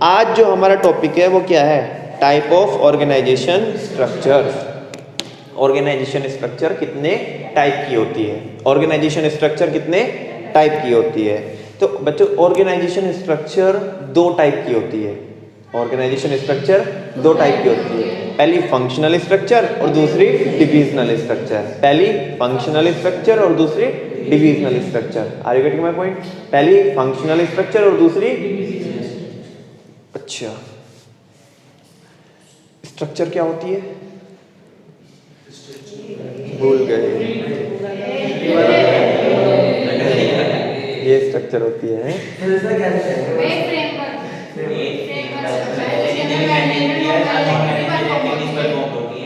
आज जो हमारा टॉपिक है वो क्या है? Type of organization structure. Organization structure कितने टाइप की होती है? ऑर्गेनाइजेशन स्ट्रक्चर कितने टाइप की होती है? तो बच्चों ऑर्गेनाइजेशन स्ट्रक्चर दो टाइप की होती है। ऑर्गेनाइजेशन स्ट्रक्चर दो टाइप की होती है, पहली फंक्शनल स्ट्रक्चर और दूसरी डिविजनल स्ट्रक्चर। पहली फंक्शनल स्ट्रक्चर और दूसरी divisional structure. Are you getting my point? पहली फंक्शनल स्ट्रक्चर और दूसरी अच्छा स्ट्रक्चर क्या होती है? भूल गए। ये स्ट्रक्चर होती है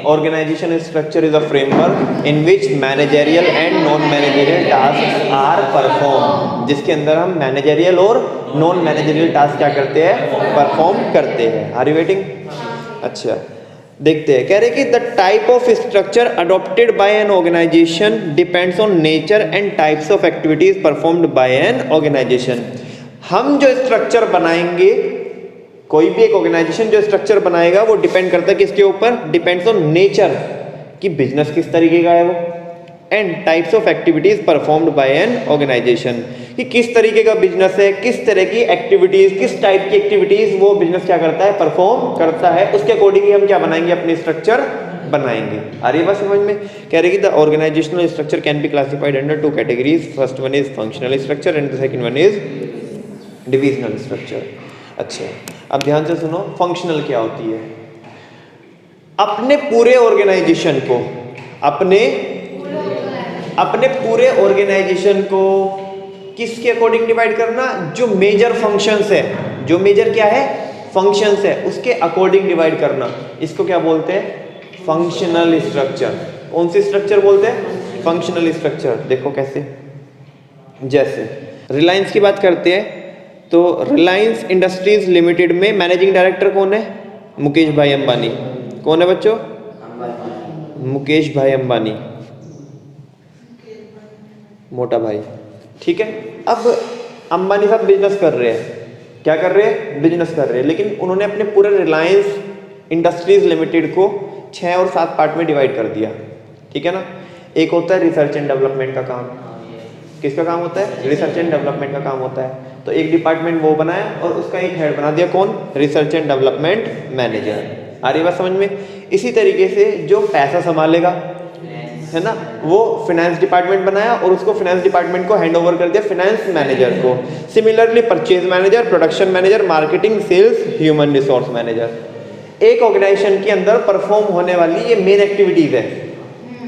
organization structure is a framework in which managerial and non managerial task are perform, जिसके अंदर हम मैनेजरियल और नॉन मैनेजरियल टास्क क्या करते हैं? परफॉर्म करते हैं। Are you waiting? अच्छा देखते हैं। कह रहे कि the type of structure adopted by an organization depends on nature and types of activities performed by an organization. हम जो स्ट्रक्चर बनाएंगे, कोई भी एक ऑर्गेनाइजेशन जो स्ट्रक्चर बनाएगा वो डिपेंड करता है किसके ऊपर? डिपेंड्स ऑन नेचर कि बिजनेस किस तरीके का है वो, and types of activities performed by an organization कि किस तरीके का बिजनेस है, किस तरह की एक्टिविटीज, किस टाइप की एक्टिविटीज वो बिजनेस क्या करता है? परफॉर्म करता है। उसके अकॉर्डिंगली हम क्या बनाएंगे? अपनी स्ट्रक्चर बनाएंगे। आ रही है बात समझ में? कह रहे कि the organizational structure can be classified under two categories. First one is functional structure and the second one is divisional structure. अच्छा अब ध्यान से सुनो, फंक्शनल क्या होती है? अपने पूरे ऑर्गेनाइजेशन को अपने पूरे ऑर्गेनाइजेशन को किसके अकॉर्डिंग डिवाइड करना? जो मेजर फंक्शंस है, जो मेजर क्या है? फंक्शंस है, उसके अकॉर्डिंग डिवाइड करना। इसको क्या बोलते हैं? Functional structure. कौन सी स्ट्रक्चर बोलते हैं? Functional structure. देखो कैसे, जैसे रिलायंस की बात करते हैं तो रिलायंस इंडस्ट्रीज लिमिटेड में मैनेजिंग डायरेक्टर कौन है? मुकेश भाई अंबानी। कौन है बच्चों? मुकेश भाई अंबानी, मोटा भाई। ठीक है। अब अंबानी साहब बिजनेस कर रहे हैं, क्या कर रहे हैं? बिजनेस कर रहे हैं, लेकिन उन्होंने अपने पूरे रिलायंस इंडस्ट्रीज लिमिटेड को 6 और 7 पार्ट में डिवाइड कर दिया। ठीक है ना? एक होता है रिसर्च एंड डेवलपमेंट का काम। किसका काम होता है? रिसर्च एंड डेवलपमेंट का काम होता है। तो एक डिपार्टमेंट वो बनाया और उसका एक हेड बना दिया, कौन? Research and development manager. आ रही बात समझ में? इसी तरीके से जो पैसा संभालेगा, है ना, वो फाइनेंस डिपार्टमेंट बनाया और उसको फाइनेंस डिपार्टमेंट को हैंड ओवर कर दिया फाइनेंस मैनेजर को। Similarly purchase manager, production manager, marketing, sales, human resource manager. एक ऑर्गेनाइजेशन के अंदर परफॉर्म होने वाली ये मेन एक्टिविटीज है,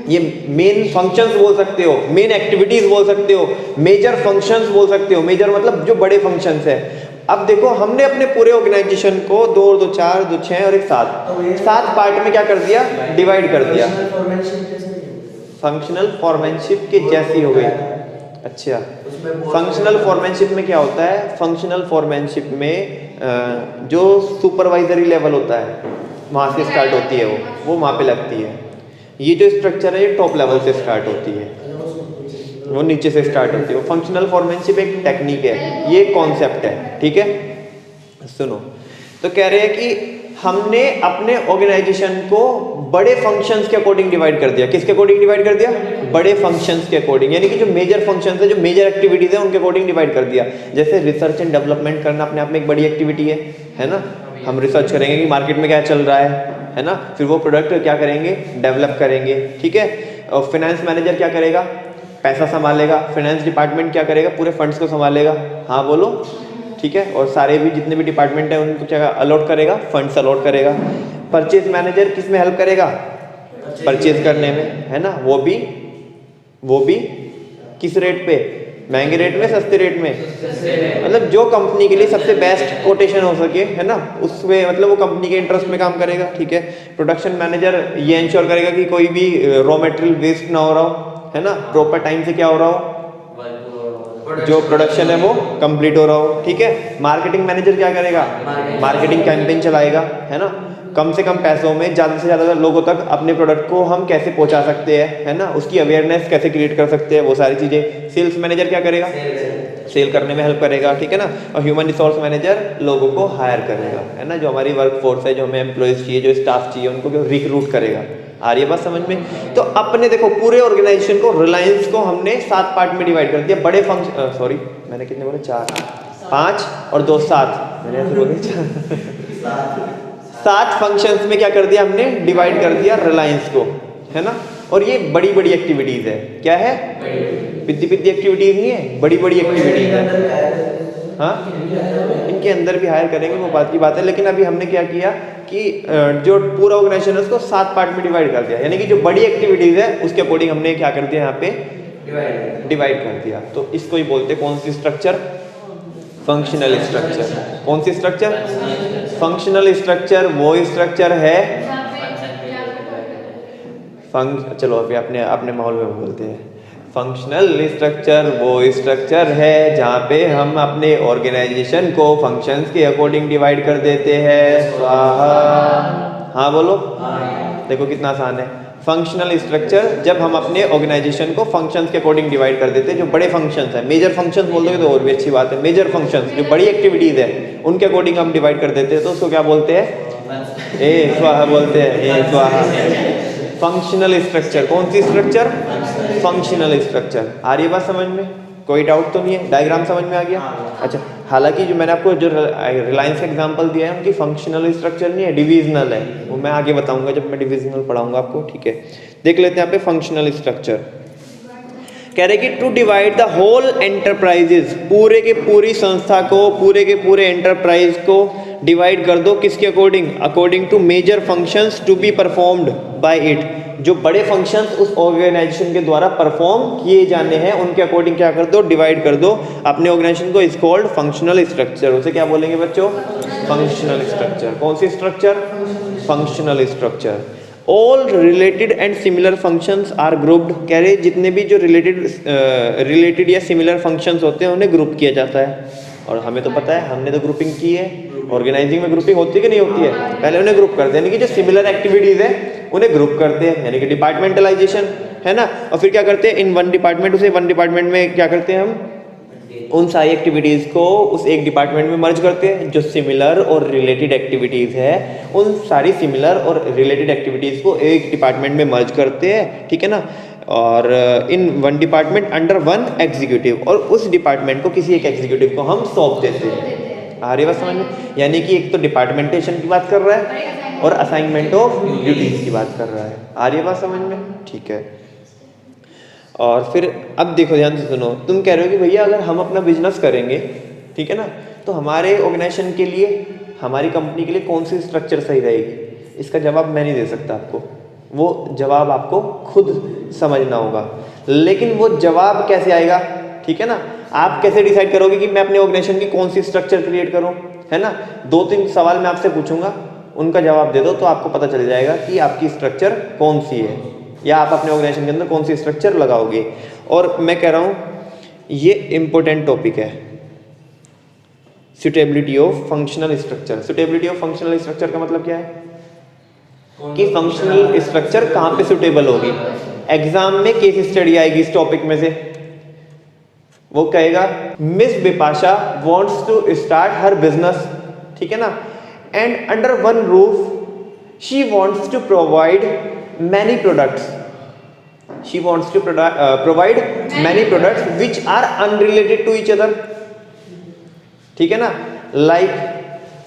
ये मेन फंक्शंस बोल सकते हो, मेन एक्टिविटीज बोल सकते हो, मेजर फंक्शंस बोल सकते हो। मेजर मतलब जो बड़े फंक्शंस है। अब देखो हमने अपने पूरे ऑर्गेनाइजेशन को 2 और 2 4, 2 6 और 1 7 पार्ट में क्या कर दिया? डिवाइड कर दिया। फंक्शनल फॉर्मेनशिप के जैसी हो गई। अच्छा फंक्शनल फॉर्मेनशिप में क्या होता है? फंक्शनल फॉर्मेनशिप में जो सुपरवाइजरी लेवल होता है वहाँ से स्टार्ट होती है, वो वहाँ पे लगती है। ये जो स्ट्रक्चर है ये टॉप लेवल से स्टार्ट होती है, वो नीचे से स्टार्ट होती है। वो फंक्शनल फॉर्मेनशिप एक टेक्निक है, ये कॉन्सेप्ट है। ठीक है, सुनो। तो कह रहे हैं कि हमने अपने ऑर्गेनाइजेशन को बड़े फंक्शंस के अकॉर्डिंग डिवाइड कर दिया। किसके अकॉर्डिंग डिवाइड कर दिया? बड़े फंक्शंस के अकॉर्डिंग, यानी कि जो मेजर फंक्शंस है, जो मेजर एक्टिविटीज है, उनके अकॉर्डिंग डिवाइड कर दिया। जैसे रिसर्च एंड डेवलपमेंट करना अपने आप में एक बड़ी एक्टिविटी है ना। हम रिसर्च करेंगे कि मार्केट में क्या चल रहा है ना, फिर वो प्रोडक्ट क्या करेंगे? डेवलप करेंगे। ठीक है। और फाइनेंस मैनेजर क्या करेगा? पैसा संभालेगा। फाइनेंस डिपार्टमेंट क्या करेगा? पूरे फंड्स को संभालेगा। हाँ बोलो। ठीक है। और सारे भी जितने भी डिपार्टमेंट है उनको क्या अलॉट करेगा? फंड्स अलॉट करेगा। परचेज मैनेजर किस में हेल्प करेगा? परचेज करने में, है ना। वो भी किस रेट पे? महंगे रेट में, सस्ते रेट में, मतलब जो कंपनी के लिए सबसे बेस्ट कोटेशन हो सके, है ना, उसमें मतलब वो कंपनी के इंटरेस्ट में काम करेगा। ठीक है। प्रोडक्शन मैनेजर ये इंश्योर करेगा कि कोई भी रॉ मटेरियल वेस्ट ना हो रहा हो, है ना, प्रॉपर टाइम से क्या हो रहा हो, जो प्रोडक्शन है वो कंप्लीट हो रहा हो। ठीक है। मार्केटिंग मैनेजर क्या करेगा? मार्केटिंग कैंपेन चलाएगा, है ना, कम से कम पैसों में ज़्यादा से ज़्यादा लोगों तक अपने प्रोडक्ट को हम कैसे पहुंचा सकते हैं, है ना, उसकी अवेयरनेस कैसे क्रिएट कर सकते हैं, वो सारी चीज़ें। सेल्स मैनेजर क्या करेगा? सेल करने में हेल्प करेगा, ठीक है ना। और ह्यूमन रिसोर्स मैनेजर लोगों को हायर करेगा, है ना, जो हमारी वर्क फोर्स है, जो हमें एम्प्लॉयज़ चाहिए, जो स्टाफ चाहिए, उनको रिक्रूट करेगा। आ रही है बात समझ में? तो अपने देखो पूरे ऑर्गेनाइजेशन को, रिलायंस को हमने 7 पार्ट में डिवाइड कर दिया। बड़े फंक्शन, सॉरी मैंने कितने बोले, 4, 5 और 2 7, मैंने ऐसे बोले 7 फंक्शंस में क्या कर दिया हमने, डिवाइड कर दिया रिलायंस को, है ना। और ये बड़ी बड़ी एक्टिविटीज है, क्या है, पिद्दी पिद्दी एक्टिविटीज नहीं है, बड़ी बड़ी एक्टिविटीज है। हाँ, इनके अंदर भी हायर करेंगे, वो बात की बात है। लेकिन अभी हमने क्या किया कि जो पूरा ऑर्गेनाइजेशन है उसको 7 पार्ट में डिवाइड कर दिया, यानी कि जो बड़ी एक्टिविटीज है उसके अकॉर्डिंग हमने क्या कर दिया, यहाँ पे डिवाइड कर दिया। तो इसको ही बोलते हैं कौन सी स्ट्रक्चर, फंक्शनल स्ट्रक्चर। कौन सी स्ट्रक्चर, फंक्शनल स्ट्रक्चर। वो स्ट्रक्चर है चलो अभी अपने अपने माहौल में बोलते हैं। फंक्शनल स्ट्रक्चर वो स्ट्रक्चर है जहाँ पे हम अपने ऑर्गेनाइजेशन को फंक्शंस के अकॉर्डिंग डिवाइड कर देते हैं। स्वाहा, हाँ बोलो, देखो कितना आसान है। फंक्शनल स्ट्रक्चर जब हम अपने ऑर्गेनाइजेशन को फंक्शंस के अकॉर्डिंग डिवाइड कर देते हैं, जो बड़े फंक्शंस हैं, मेजर फंक्शंस बोल दोगे तो और भी अच्छी बात है। मेजर फंक्शंस जो बड़ी एक्टिविटीज है उनके अकॉर्डिंग हम डिवाइड कर देते हैं, तो उसको क्या बोलते हैं, ए स्वाहा बोलते हैं, ए स्वाहा। फंक्शनल स्ट्रक्चर, कौन सी स्ट्रक्चर, फंक्शनल स्ट्रक्चर। आ रही है बात समझ में, कोई डाउट तो नहीं है, डायग्राम समझ में आ गया। अच्छा, हालांकि जो मैंने आपको जो रिलायंस का एग्जांपल दिया है उनकी फंक्शनल स्ट्रक्चर नहीं है, डिविजनल है, वो मैं आगे बताऊंगा जब मैं डिविजनल पढ़ाऊंगा आपको, ठीक है। देख लेते हैं यहाँ पे फंक्शनल स्ट्रक्चर। कह रहे कि to divide the whole enterprises, पूरे के पूरी संस्था को, पूरे के पूरे एंटरप्राइज को डिवाइड कर दो किसके according, according to major functions to be performed by it. जो बड़े फंक्शंस उस ऑर्गेनाइजेशन के द्वारा परफॉर्म किए जाने हैं उनके अकॉर्डिंग क्या कर दो, डिवाइड कर दो अपने ऑर्गेनाइजेशन को। Is called functional structure. उसे क्या बोलेंगे बच्चों, फंक्शनल स्ट्रक्चर। कौन सी structure, functional structure. All related and similar functions are grouped. कह रहे जितने भी जो रिलेटेड या सिमिलर फंक्शंस होते हैं उन्हें ग्रुप किया जाता है। और हमें तो पता है, हमने तो ग्रुपिंग की है, ऑर्गेनाइजिंग में ग्रुपिंग होती है कि नहीं होती है। पहले उन्हें ग्रुप करते हैं, यानी कि जो सिमिलर एक्टिविटीज है उन्हें ग्रुप करते हैं, यानी कि डिपार्टमेंटलाइजेशन, है ना। और फिर क्या करते हैं, इन वन डिपार्टमेंट, उसे वन डिपार्टमेंट में क्या करते हैं हम, उन सारी एक्टिविटीज को उस एक डिपार्टमेंट में मर्ज करते हैं। जो सिमिलर और रिलेटेड एक्टिविटीज है उन सारी सिमिलर और रिलेटेड एक्टिविटीज को एक डिपार्टमेंट में मर्ज करते हैं, ठीक है ना। और in one department under one executive, और उस डिपार्टमेंट को किसी एक एग्जीक्यूटिव को हम सौंप देते हैं। आ रही बात समझ में, यानी कि एक तो डिपार्टमेंटेशन की बात कर रहा है और असाइनमेंट ऑफ ड्यूटीज की बात कर रहा है। आ रही बात समझ में, ठीक है। और फिर अब देखो ध्यान से सुनो, तुम कह रहे हो कि भैया अगर हम अपना बिजनेस करेंगे, ठीक है ना, तो हमारे ऑर्गेनाइजेशन के लिए, हमारी कंपनी के लिए कौन सी स्ट्रक्चर सही रहेगी। इसका जवाब मैं नहीं दे सकता आपको, वो जवाब आपको खुद समझना होगा। लेकिन वो जवाब कैसे आएगा, ठीक है ना, आप कैसे डिसाइड करोगे कि मैं अपने ऑर्गेनाइजेशन की कौन सी स्ट्रक्चर क्रिएट करूं, है ना। 2-3 सवाल मैं आपसे पूछूंगा, उनका जवाब दे दो तो आपको पता चल जाएगा कि आपकी स्ट्रक्चर कौन सी है, या आप अपने ऑर्गेनाइजेशन के अंदर कौन सी स्ट्रक्चर लगाओगे। और मैं कह रहा हूं ये इंपॉर्टेंट टॉपिक है, suitability of functional structure. Suitability of functional structure का मतलब क्या है कि फंक्शनल स्ट्रक्चर कहां पे सुटेबल होगी। एग्जाम में केस स्टडी आएगी इस टॉपिक में से, वो कहेगा miss Bipasha wants to start her business, ठीक है ना, and under one roof she wants to provide many products, she wants to provide many products which are unrelated to each other, ठीक है ना, लाइक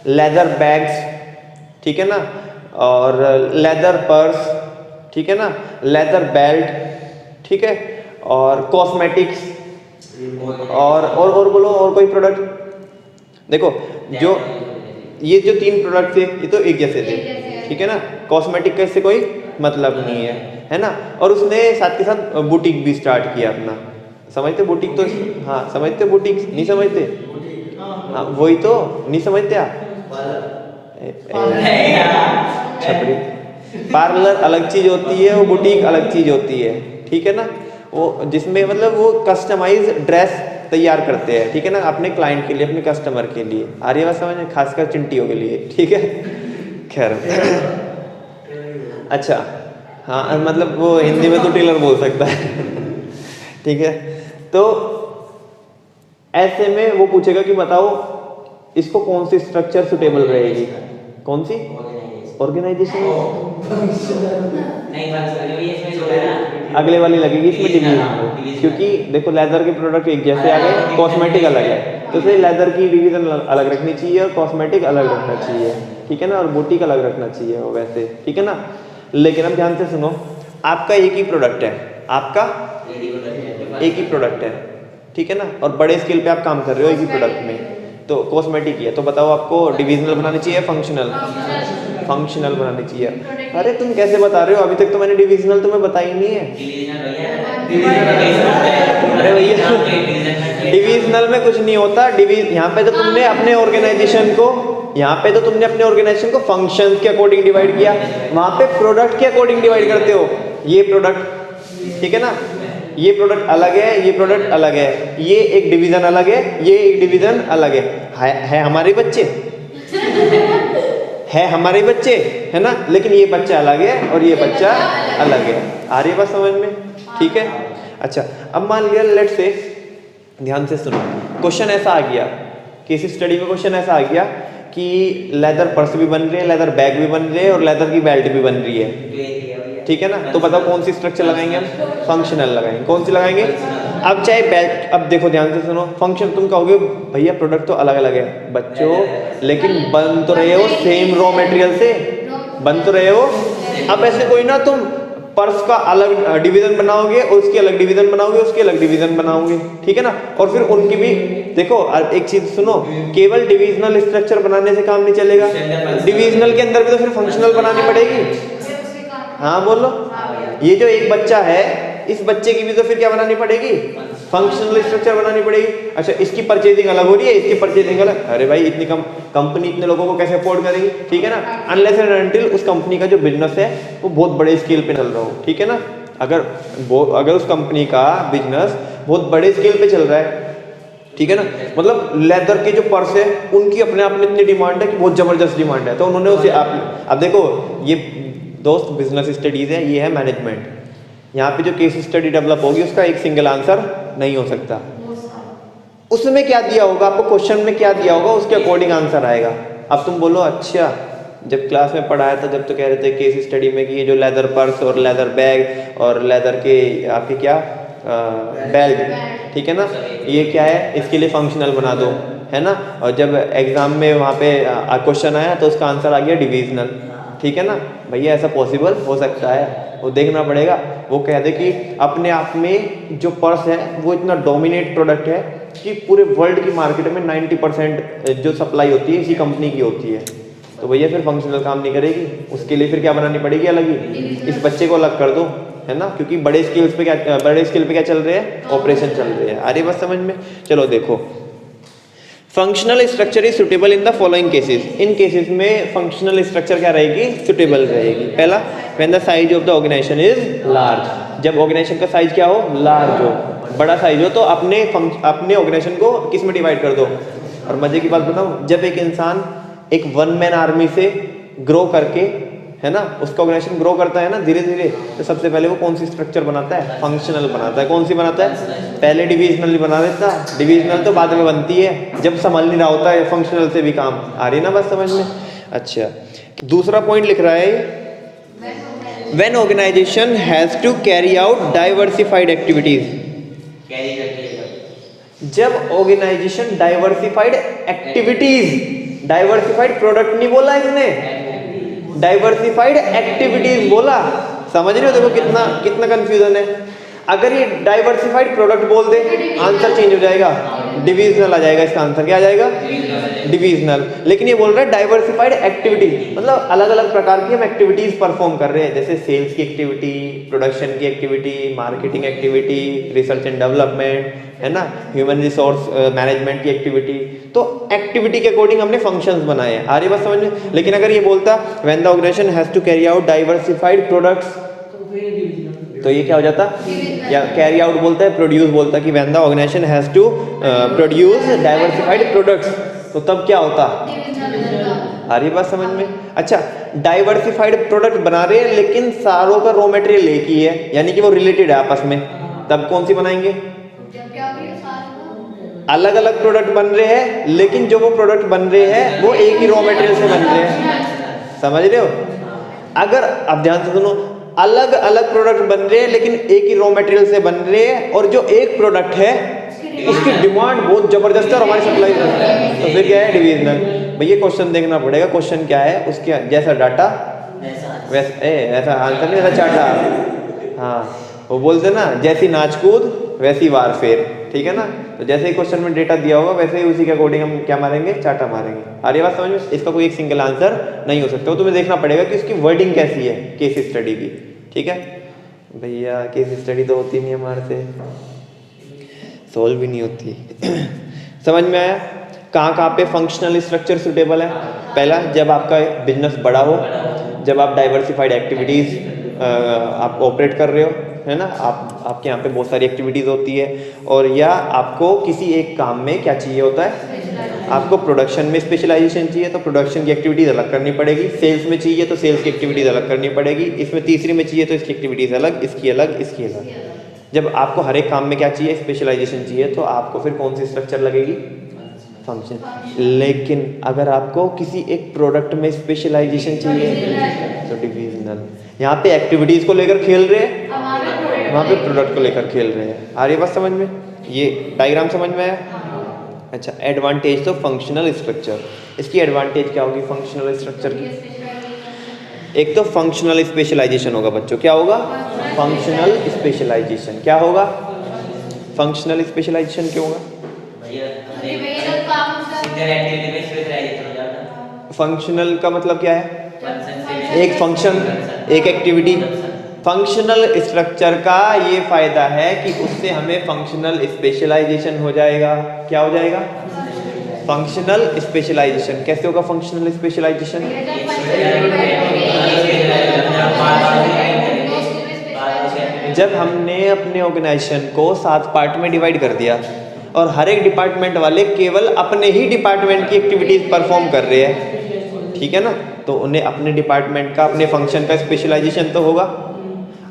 लेदर बैग्स, ठीक है ना, और लेदर पर्स, ठीक है ना, लेदर बेल्ट, ठीक है, और कॉस्मेटिक्स, और बोलो और कोई प्रोडक्ट। देखो जो ये जो 3 प्रोडक्ट थे ये तो एक जैसे थे, ठीक है ना, कॉस्मेटिक का इससे कोई मतलब नहीं है ना। और उसने साथ के साथ बुटीक भी स्टार्ट किया अपना, समझते बुटीक तो, हाँ समझते बुटीक, नहीं समझते, हाँ वही तो नहीं समझते आप। छपरी, पार्लर अलग चीज होती है, वो बुटीक अलग चीज होती है, ठीक है ना, वो जिसमें मतलब वो कस्टमाइज ड्रेस तैयार करते हैं, ठीक है ना, अपने क्लाइंट के लिए, अपने कस्टमर के लिए। आ रही है बात समझ में, खासकर चिंटियों के लिए, ठीक है। खैर अच्छा, हाँ मतलब वो हिंदी में तो टेलर बोल सकता है ठीक है। तो ऐसे में वो पूछेगा कि बताओ इसको कौन सी स्ट्रक्चर सुटेबल रहेगी, कौन सी ऑर्गेनाइजेशन, अगले वाली लगेगी इसमें डिवीजन, क्योंकि देखो लेदर के प्रोडक्ट एक जैसे आ गए, कॉस्मेटिक अलग है, तो इसलिए लेदर की डिवीजन अलग रखनी चाहिए और कॉस्मेटिक अलग रखना चाहिए, ठीक है ना, और बुटीक अलग रखना चाहिए वो वैसे, ठीक है ना। लेकिन अब ध्यान से सुनो, आपका एक ही प्रोडक्ट है, आपका एक ही प्रोडक्ट है, ठीक है ना, और बड़े स्केल पे आप काम कर रहे हो एक ही प्रोडक्ट में, तो कॉस्मेटिक ही है, तो बताओ आपको डिविजनल बनानी चाहिए फंक्शनल, फंक्शनल बनानी चाहिए। अरे तुम कैसे बता रहे हो, अभी तक तो मैंने डिविजनल तुम्हें बताई नहीं है। अरे भैया डिविजनल में कुछ नहीं होता, यहाँ पे तो तुमने अपने ऑर्गेनाइजेशन को, यहाँ पे तो तुमने अपने ऑर्गेनाइजेशन को फंक्शंस के अकॉर्डिंग डिवाइड किया, वहां पे प्रोडक्ट के अकॉर्डिंग डिवाइड करते हो। ये प्रोडक्ट, ठीक है ना, ये प्रोडक्ट अलग है, ये प्रोडक्ट अलग है, ये एक डिवीजन अलग है, ये एक डिवीजन अलग है हमारे बच्चे है हमारे बच्चे, है ना, लेकिन ये बच्चा अलग है और ये बच्चा अलग है। आ रही है बात समझ में, ठीक है। अच्छा अब मान लिया, लेट से, ध्यान से सुनो, क्वेश्चन ऐसा आ गया, केस स्टडी में क्वेश्चन ऐसा आ गया कि लेदर पर्स भी बन रही है, लेदर बैग भी बन रही है और लेदर की बेल्ट भी बन रही है, ठीक है ना, तो बताओ कौन सी स्ट्रक्चर लगाएंगे हम, फंक्शनल लगाएंगे। कौन सी लगाएंगे, अब चाहे बेल्ट, अब देखो ध्यान से सुनो, फंक्शन तुम कहोगे भैया प्रोडक्ट तो अलग अलग है बच्चों, लेकिन बन तो रहे हो सेम रॉ मटेरियल से, बन तो रहे हो। अब ऐसे कोई ना तुम पर्स का अलग डिवीजन बनाओगे और उसकी अलग डिवीजन बनाओगे, उसकी अलग डिवीजन बनाओगे, ठीक है ना, और फिर उनकी भी देखो, एक चीज सुनो, केवल डिविजनल स्ट्रक्चर बनाने से काम नहीं चलेगा, डिविजनल के अंदर भी तो फिर फंक्शनल बनानी पड़ेगी। हाँ बोलो, ये जो एक बच्चा है, इस बच्चे की भी तो फिर क्या बनानी पड़ेगी, फंक्शनल स्ट्रक्चर बनानी पड़ेगी। अच्छा इसकी परचेजिंग अलग हो रही है, इसकी परचेजिंग अलग, अरे भाई इतनी कंपनी इतने लोगों को कैसे अफोर्ड करेगी, ठीक है ना, अनलेस एंड अनटिल उस कंपनी का जो बिजनेस है वो बहुत बड़े स्केल पे चल रहा हो, ठीक है ना, अगर उस कंपनी का बिजनेस बहुत बड़े स्केल पे चल रहा है, ठीक है ना, मतलब लेदर के जो पर्स है उनकी अपने आप में इतनी डिमांड है कि बहुत जबरदस्त डिमांड है, तो उन्होंने उसे अब देखो ये दोस्त बिजनेस स्टडीज है, ये है मैनेजमेंट, यहाँ पे जो केस स्टडी डेवलप होगी उसका एक सिंगल आंसर नहीं हो सकता, उसमें क्या दिया होगा आपको, क्वेश्चन में क्या दिया होगा उसके अकॉर्डिंग आंसर आएगा। अब तुम बोलो अच्छा जब क्लास में पढ़ाया था जब तो कह रहे थे केस स्टडी में कि ये जो लेदर पर्स और लेदर बैग और लेदर के आपके क्या बेल्ट, ठीक है ना, ये क्या है, इसके लिए फंक्शनल बना दो, है ना, और जब एग्जाम में वहाँ पे क्वेश्चन आया तो उसका आंसर आ गया डिविजनल, ठीक है ना। भैया ऐसा पॉसिबल हो सकता है, वो देखना पड़ेगा। वो कह दे कि अपने आप में जो पर्स है वो इतना डोमिनेट प्रोडक्ट है कि पूरे वर्ल्ड की मार्केट में 90% जो सप्लाई होती है इसी कंपनी की होती है, तो भैया फिर फंक्शनल काम नहीं करेगी, उसके लिए फिर क्या बनानी पड़ेगी, अलग ही, इस बच्चे को अलग कर दो, है ना, क्योंकि बड़े स्केल पे क्या चल रहे हैं, ऑपरेशन चल रहे हैं। आ रही बात समझ में, चलो देखो, functional structure is suitable in the following cases, in cases में फंक्शनल स्ट्रक्चर क्या रहेगी, सुटेबल रहेगी। पहला, when the size of the organization is large, जब ऑर्गेनाइजेशन का साइज क्या हो, लार्ज हो, बड़ा साइज हो, तो अपने ऑर्गेनाइजेशन को किस में डिवाइड कर दो। और मजे की बात बताऊं, जब एक इंसान एक वन मैन आर्मी से ग्रो करके, है ना, उसका ऑर्गेनाइजेशन ग्रो करता है ना धीरे धीरे, तो सबसे पहले वो कौन सी स्ट्रक्चर बनाता है, फंक्शनल बनाता है। कौन सी बनाता है, पहले डिविजनल बना देता, डिविजनल तो बाद में बनती है जब संभल नहीं रहा होता है फंक्शनल से भी काम। आ रही ना बात समझ में। अच्छा दूसरा पॉइंट लिख रहा है, when organisation has to carry out diversified activities, जब organisation diversified activities, diversified product नहीं बोला इसने, डाइवर्सिफाइड एक्टिविटीज बोला, समझ रहे हो, देखो कितना कंफ्यूजन है। अगर ये डाइवर्सिफाइड प्रोडक्ट बोल दे आंसर चेंज हो जाएगा, डिविजनल आ जाएगा, इसका आंसर क्या आ जाएगा, डिविजनल। लेकिन ये बोल रहा है डाइवर्सिफाइड एक्टिविटी, मतलब अलग अलग प्रकार की हम एक्टिविटीज परफॉर्म कर रहे हैं, जैसे सेल्स की एक्टिविटी, प्रोडक्शन की activity, marketing activity, research and development, है ना, ह्यूमन रिसोर्स मैनेजमेंट की एक्टिविटी। तो एक्टिविटी के अकॉर्डिंग हमने फंक्शंस बनाए हैं। आ रही बात समझ में। लेकिन अगर ये बोलता when the organization has to carry out diversified products, तो ये क्या हो जाता, या कैरी आउट बोलता है, प्रोड्यूस बोलता है कि when the organization has to produce diversified products, तो तब क्या होता, आ रही बात समझ में। अच्छा डाइवर्सिफाइड प्रोडक्ट बना रहे हैं लेकिन सारों का रॉ मटेरियल एक ही है, यानी कि वो रिलेटेड है आपस में, तब कौन सी बनाएंगे, अलग अलग प्रोडक्ट बन रहे हैं, लेकिन जो वो प्रोडक्ट बन रहे हैं वो एक ही रॉ मटेरियल से बन रहे हैं। समझ रहे हो? अगर आप ध्यान से सुनो, अलग अलग प्रोडक्ट बन रहे हैं लेकिन एक ही रॉ मटेरियल से बन रहे हैं, और जो एक प्रोडक्ट है उसकी डिमांड बहुत जबरदस्त है और हमारी सप्लाई तो फिर क्या है? डिविजनल। भैया क्वेश्चन देखना पड़ेगा, क्वेश्चन क्या है, उसके जैसा डाटा ऐसा आंसर नहीं, ऐसा चाटा। हाँ, वो बोलते ना, जैसी नाच कूद वैसी वारफेर, ठीक है ना। तो जैसे ही क्वेश्चन में डेटा दिया होगा वैसे ही उसी के अकॉर्डिंग हम क्या मारेंगे? चाटा मारेंगे। आ रही बात समझ में? इसका कोई एक सिंगल आंसर नहीं हो सकता, वो तुम्हें देखना पड़ेगा कि उसकी वर्डिंग कैसी है केस स्टडी की, ठीक है भैया। केस स्टडी तो होती नहीं हमारे से, सॉल्व भी नहीं होती। समझ में आया? कहाँ पे फंक्शनल स्ट्रक्चर सुटेबल है? पहला, जब आपका बिजनेस बड़ा हो, जब आप डाइवर्सिफाइड एक्टिविटीज़ आप ऑपरेट कर रहे हो, है ना, आपके यहाँ पे बहुत सारी एक्टिविटीज़ होती है, और या आपको किसी एक काम में क्या चाहिए होता है? आपको प्रोडक्शन में स्पेशलाइजेशन चाहिए तो प्रोडक्शन की एक्टिविटीज़ अलग करनी पड़ेगी, सेल्स में चाहिए तो सेल्स की एक्टिविटीज़ अलग करनी पड़ेगी, इसमें तीसरी में चाहिए तो इसकी एक्टिविटीज़ अलग, इसकी अलग, इसकी अलग। जब आपको हर एक काम में क्या चाहिए? स्पेशलाइजेशन चाहिए, तो आपको फिर कौन सी स्ट्रक्चर लगेगी? फंक्शन। लेकिन अगर आपको किसी एक प्रोडक्ट में स्पेशलाइजेशन चाहिए तो डिविजनल। यहाँ पे एक्टिविटीज़ को लेकर खेल रहे हैं, वहाँ पे प्रोडक्ट को लेकर खेल रहे हैं। आ रही बात समझ में? ये डायग्राम समझ में आया? अच्छा, एडवांटेज तो फंक्शनल स्ट्रक्चर, इसकी एडवांटेज क्या होगी फंक्शनल स्ट्रक्चर की? एक तो फंक्शनल स्पेशलाइजेशन होगा बच्चों। क्या होगा? Functional specialization. क्या होगा? फंक्शनल स्पेशलाइजेशन क्यों होगा? फंक्शनल का मतलब क्या है? एक फंक्शन, एक एक्टिविटी। फंक्शनल स्ट्रक्चर का ये फायदा है कि उससे हमें फंक्शनल स्पेशलाइजेशन हो जाएगा। क्या हो जाएगा? Functional specialization. कैसे होगा फंक्शनल स्पेशलाइजेशन? जब हमने अपने ऑर्गेनाइजेशन को 7 पार्ट में डिवाइड कर दिया और हर एक डिपार्टमेंट वाले केवल अपने ही डिपार्टमेंट की एक्टिविटीज परफॉर्म कर रहे हैं, ठीक है ना, तो उन्हें अपने डिपार्टमेंट का, अपने फंक्शन का स्पेशलाइजेशन तो होगा।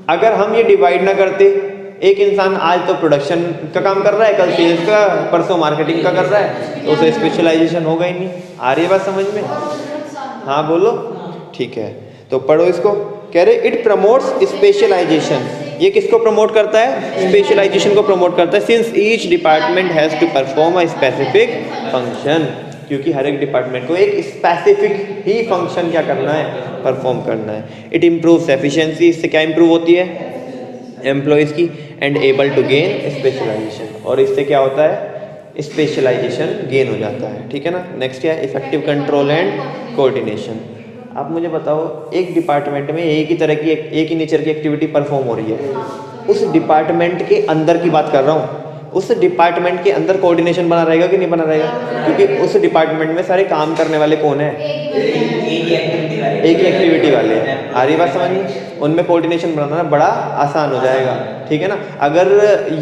अगर हम ये डिवाइड ना करते, एक इंसान आज तो प्रोडक्शन का काम कर रहा है, कल सेल्स का, परसों मार्केटिंग का कर रहा है, तो उसे स्पेशलाइजेशन होगा ही नहीं। आ रही है बात समझ में? हाँ बोलो। ठीक है, तो पढ़ो इसको। कह रहे इट प्रमोट्स स्पेशलाइजेशन। ये किसको प्रमोट करता है? स्पेशलाइजेशन को प्रमोट करता है। Since each department has to perform a specific function, क्योंकि हर एक डिपार्टमेंट को एक स्पेसिफिक ही फंक्शन क्या करना है? परफॉर्म करना है। It improves efficiency. इससे क्या इंप्रूव होती है? एम्प्लॉयज़ की। And able to gain specialization, और इससे क्या होता है? स्पेशलाइजेशन गेन हो जाता है, ठीक है ना। नेक्स्ट क्या है? Effective control and coordination. आप मुझे बताओ, एक डिपार्टमेंट में एक ही तरह की एक ही नेचर की एक्टिविटी परफॉर्म हो रही है, उस डिपार्टमेंट के अंदर की बात कर रहा हूँ, उस डिपार्टमेंट के अंदर कोऑर्डिनेशन बना रहेगा कि नहीं बना रहेगा? क्योंकि उस डिपार्टमेंट में सारे काम करने वाले कौन है? एक ही एक्टिविटी वाले। आ रही बात समझ में? उनमें कोऑर्डिनेशन बनाना बड़ा आसान हो जाएगा, ठीक है ना। अगर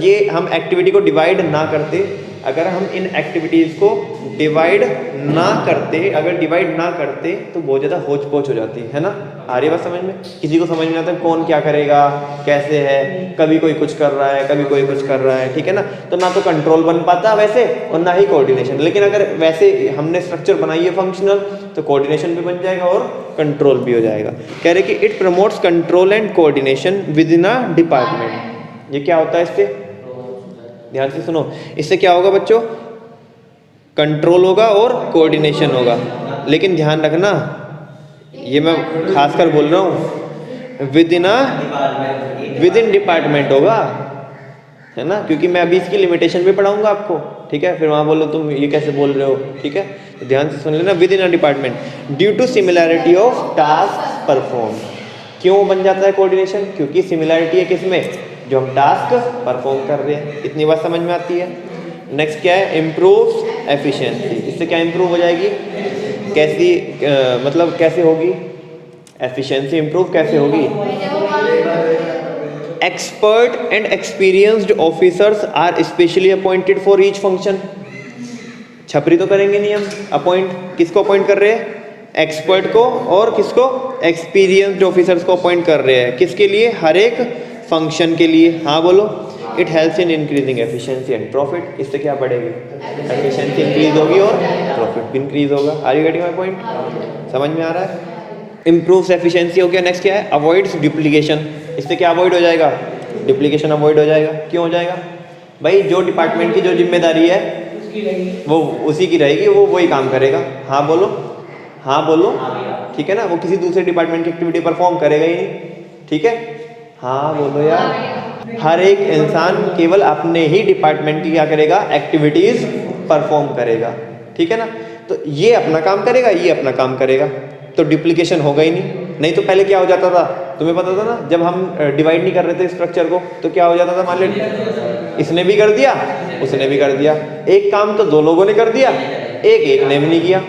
ये हम एक्टिविटी को डिवाइड ना करते, अगर हम इन एक्टिविटीज़ को डिवाइड ना करते, अगर डिवाइड ना करते तो बहुत ज़्यादा होच पोच हो जाती है ना। आ रही बात समझ में? किसी को समझ नहीं आता कौन क्या करेगा, कैसे है, कभी कोई कुछ कर रहा है, कभी कोई कुछ कर रहा है, ठीक है ना। तो ना तो कंट्रोल बन पाता वैसे, और ना ही कोऑर्डिनेशन। लेकिन अगर वैसे हमने स्ट्रक्चर बनाई है फंक्शनल, तो कोऑर्डिनेशन भी बन जाएगा और कंट्रोल भी हो जाएगा। कह रहे कि it promotes control and coordination with in a department. ये क्या होता है? इससे ध्यान से सुनो, इससे क्या होगा बच्चों? कंट्रोल होगा और कोऑर्डिनेशन होगा। लेकिन ध्यान रखना, ये मैं खासकर बोल रहा हूँ, विद इन डिपार्टमेंट होगा, है ना, क्योंकि मैं अभी इसकी लिमिटेशन भी पढ़ाऊंगा आपको, ठीक है। फिर वहाँ बोलो तुम ये कैसे बोल रहे हो, ठीक है। तो ध्यान से सुन लेना, within a department due to similarity of task perform. क्यों बन जाता है कोऑर्डिनेशन? क्योंकि सिमिलैरिटी है किसमें? जो हम टास्क परफॉर्म कर रहे हैं। इतनी बात समझ में आती है। नेक्स्ट क्या है? Improve efficiency. इससे क्या इम्प्रूव हो जाएगी? कैसी मतलब कैसे होगी एफिशिएंसी इम्प्रूव? कैसे होगी? Expert and experienced officers are specially appointed for each function. छपरी तो करेंगे नहीं हम। अपॉइंट किसको अपॉइंट कर रहे हैं? एक्सपर्ट को, और किसको? एक्सपीरियंस्ड ऑफिसर्स को अपॉइंट कर रहे हैं। किसके लिए? हर एक फंक्शन के लिए। हाँ बोलो। It helps in increasing efficiency and profit, इससे क्या बढ़ेगी, एफिशिएंसी इंक्रीज होगी और प्रॉफिट भी इंक्रीज होगा। Are you getting my point, समझ में आ रहा है। इम्प्रूव्स एफिशिएंसी हो गया। नेक्स्ट क्या है, अवॉइड्स डुप्लीकेशन, इससे क्या अवॉइड हो जाएगा, डुप्लीकेशन अवॉइड हो जाएगा। क्यों हो जाएगा भाई, जो डिपार्टमेंट की जो जिम्मेदारी है वो उसी की रहेगी, वो वही काम करेगा। हाँ बोलो, हाँ बोलो, ठीक है ना, वो किसी दूसरे डिपार्टमेंट की एक्टिविटी परफॉर्म करेगा ही नहीं, ठीक है। हाँ बोलो यार, हर एक इंसान केवल अपने ही डिपार्टमेंट की क्या करेगा, एक्टिविटीज परफॉर्म करेगा, ठीक है ना। तो ये अपना काम करेगा, ये अपना काम करेगा, तो डुप्लीकेशन होगा ही नहीं तो पहले क्या हो जाता था, तुम्हें पता था ना, जब हम डिवाइड नहीं कर रहे थे स्ट्रक्चर को, तो क्या हो जाता था, मान लो इसने भी कर दिया, उसने भी कर दिया, एक काम तो दो लोगों ने कर दिया, एक ने भी नहीं किया,